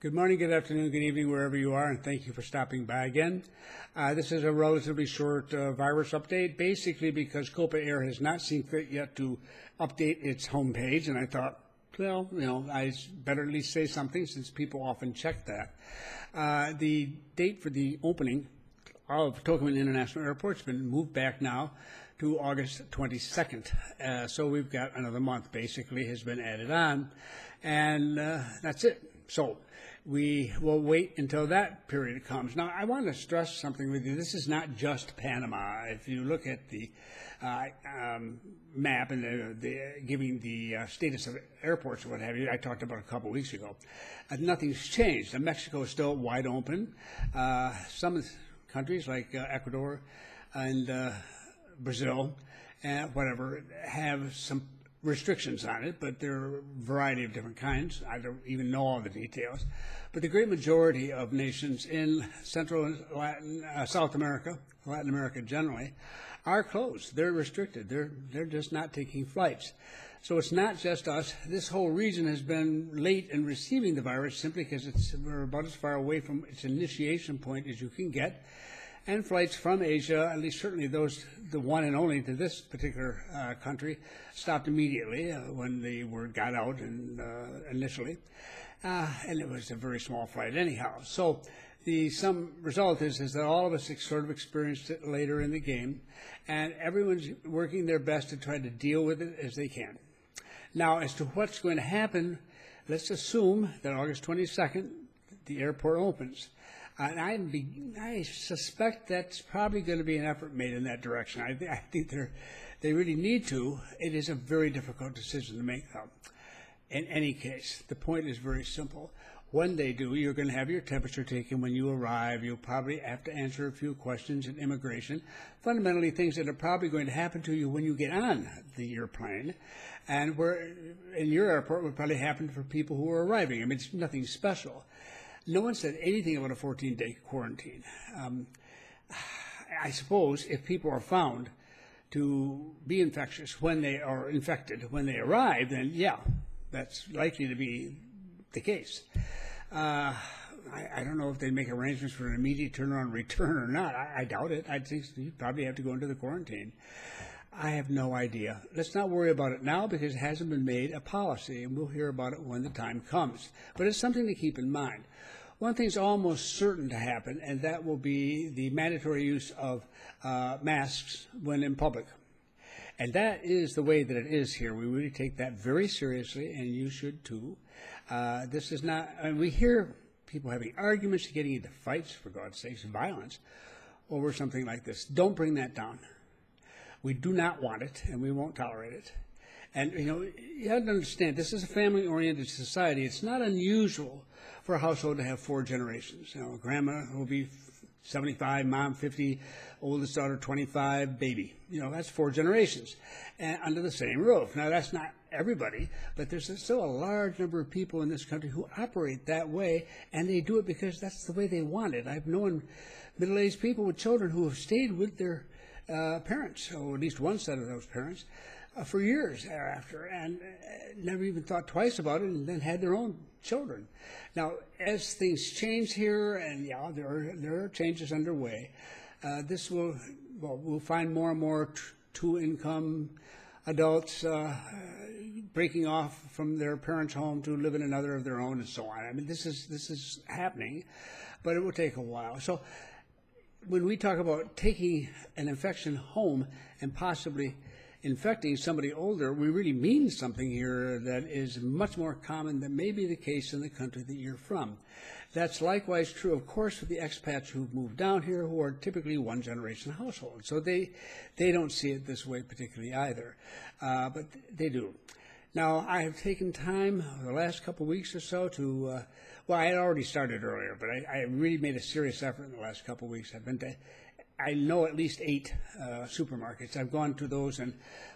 Good morning, good afternoon, good evening, wherever you are, and thank you for stopping by again. This is a relatively short virus update, basically because Copa Air has not seen fit yet to update its homepage, and I thought, well, I better at least say something since people often check that. The date for the opening of Tocumen International Airport has been moved back now to August 22nd. So we've got another month, basically, has been added on, and that's it. So we will wait until that period comes. Now, I want to stress something with you. This is not just Panama. If you look at the map and giving the status of airports or what have you, I talked about a couple of weeks ago, nothing's changed. Mexico is still wide open. Some countries like Ecuador and Brazil and whatever have some restrictions on it, but there are a variety of different kinds. I don't even know all the details. But the great majority of nations in Central and South America, Latin America generally, are closed. They're restricted. They're just not taking flights. So it's not just us. This whole region has been late in receiving the virus simply because we're about as far away from its initiation point as you can get. And flights from Asia, at least certainly those, the one and only to this particular country, stopped immediately when the word got out initially. And it was a very small flight anyhow. So the sum result is that all of us sort of experienced it later in the game, and everyone's working their best to try to deal with it as they can. Now, as to what's going to happen, let's assume that August 22nd, the airport opens. And I suspect that's probably going to be an effort made in that direction. I think they really need to. It is a very difficult decision to make, though. In any case, the point is very simple. When they do, you're going to have your temperature taken when you arrive. You'll probably have to answer a few questions in immigration, fundamentally things that are probably going to happen to you when you get on the airplane, and where in your airport would probably happen for people who are arriving. I mean, it's nothing special. No one said anything about a 14-day quarantine. I suppose if people are found to be infectious when they are infected when they arrive, then yeah, that's likely to be the case. I don't know if they make arrangements for an immediate turnaround return or not. I doubt it. I think you probably have to go into the quarantine. I have no idea. Let's not worry about it now because it hasn't been made a policy, and we'll hear about it when the time comes. But it's something to keep in mind. One thing's almost certain to happen, and that will be the mandatory use of masks when in public. And that is the way that it is here. We really take that very seriously, and you should too. This is not, and we hear people having arguments, getting into fights, for God's sakes, violence, over something like this. Don't bring that down. We do not want it, and we won't tolerate it. And, you have to understand, this is a family-oriented society. It's not unusual for a household to have 4 generations. Grandma will be 75, mom 50, oldest daughter 25, baby. That's 4 generations and under the same roof. Now, that's not everybody, but there's still a large number of people in this country who operate that way, and they do it because that's the way they want it. I've known middle-aged people with children who have stayed with their parents, or at least one set of those parents, for years thereafter, and never even thought twice about it, and then had their own children. Now, as things change here, and yeah, there are changes underway, we'll find more and more two-income adults breaking off from their parents' home to live in another of their own, and so on. I mean, this is happening, but it will take a while. So, when we talk about taking an infection home and possibly infecting somebody older, we really mean something here that is much more common than may be the case in the country that you're from. That's likewise true, of course, for the expats who've moved down here, who are typically one-generation households. So they don't see it this way particularly either, but they do. Now, I have taken time the last couple of weeks or so to, I had already started earlier, but I really made a serious effort in the last couple of weeks. I've been to, I know at least 8 supermarkets. I've gone to those in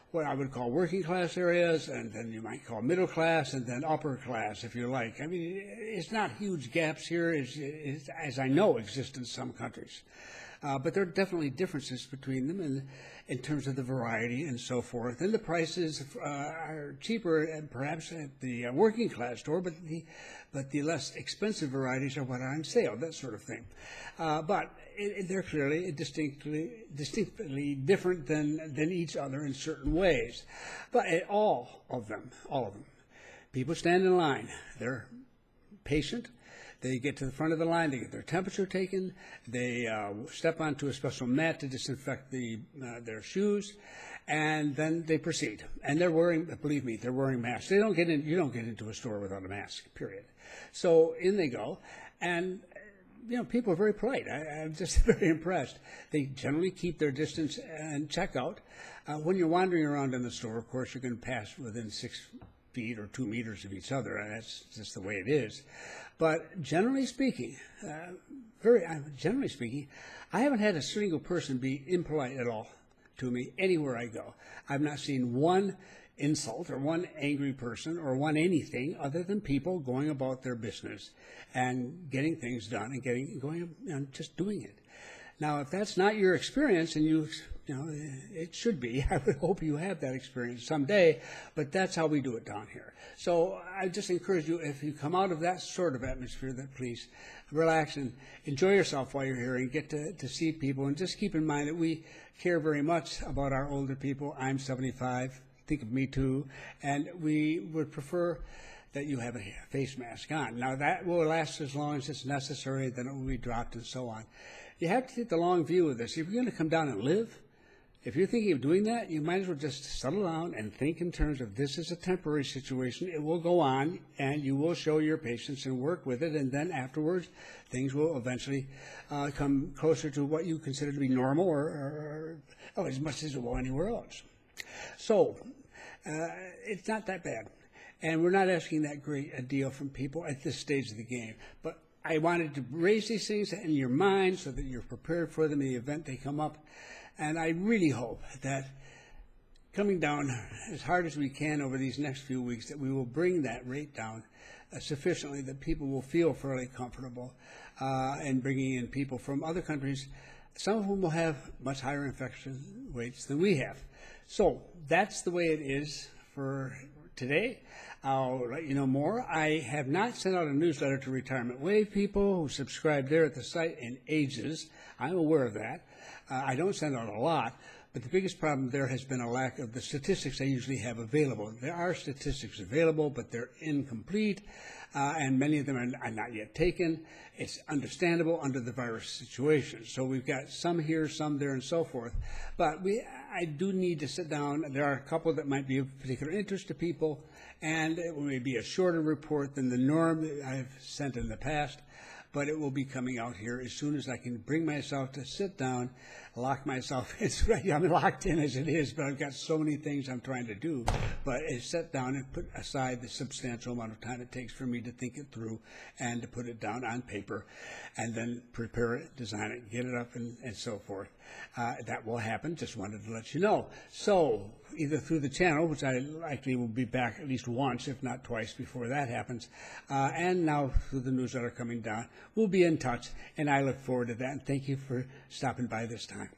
what I would call working class areas, and then you might call middle class, and then upper class, if you like. I mean, it's not huge gaps here, as I know exist in some countries. But there are definitely differences between them in terms of the variety and so forth. And the prices are cheaper, perhaps at the working class store, but the less expensive varieties are what are on sale, that sort of thing. But they're clearly distinctly different than each other in certain ways. But all of them, people stand in line. They're patient. They get to the front of the line, they get their temperature taken, they step onto a special mat to disinfect their shoes, and then they proceed. And they're wearing, believe me, they're wearing masks. You don't get into a store without a mask, period. So in they go, and people are very polite. I'm just very impressed. They generally keep their distance and check out. When you're wandering around in the store, of course, you can pass within 6 feet or 2 meters of each other, and that's just the way it is. But generally speaking, I haven't had a single person be impolite at all to me anywhere I go. I've not seen one insult or one angry person or one anything other than people going about their business and getting things done and going and just doing it. Now, if that's not your experience, and it should be. I would hope you have that experience someday, but that's how we do it down here. So I just encourage you, if you come out of that sort of atmosphere, that please relax and enjoy yourself while you're here and get to see people. And just keep in mind that we care very much about our older people. I'm 75. Think of me too. And we would prefer that you have a face mask on. Now, that will last as long as it's necessary, then it will be dropped and so on. You have to take the long view of this. If you're going to come down and live, if you're thinking of doing that, you might as well just settle down and think in terms of this is a temporary situation. It will go on, and you will show your patience and work with it, and then afterwards things will eventually come closer to what you consider to be normal or as much as it will anywhere else. So it's not that bad, and we're not asking that great a deal from people at this stage of the game. But I wanted to raise these things in your mind so that you're prepared for them in the event they come up. And I really hope that coming down as hard as we can over these next few weeks, that we will bring that rate down sufficiently that people will feel fairly comfortable in bringing in people from other countries, some of whom will have much higher infection rates than we have. So that's the way it is for today. I'll let you know more. I have not sent out a newsletter to Retirement Wave people who subscribe there at the site in ages. I'm aware of that. I don't send out a lot, but the biggest problem there has been a lack of the statistics I usually have available. There are statistics available, but they're incomplete, and many of them are not yet taken. It's understandable under the virus situation. So we've got some here, some there, and so forth. But I do need to sit down. There are a couple that might be of particular interest to people, and it may be a shorter report than the norm that I've sent in the past. But it will be coming out here as soon as I can bring myself to sit down, lock myself. It's right, I'm locked in as it is, but I've got so many things I'm trying to do. But sit down and put aside the substantial amount of time it takes for me to think it through and to put it down on paper and then prepare it, design it, get it up, and so forth. That will happen. Just wanted to let you know. So either through the channel, which I likely will be back at least once, if not twice, before that happens, and now through the newsletter coming down, we'll be in touch, and I look forward to that. And thank you for stopping by this time.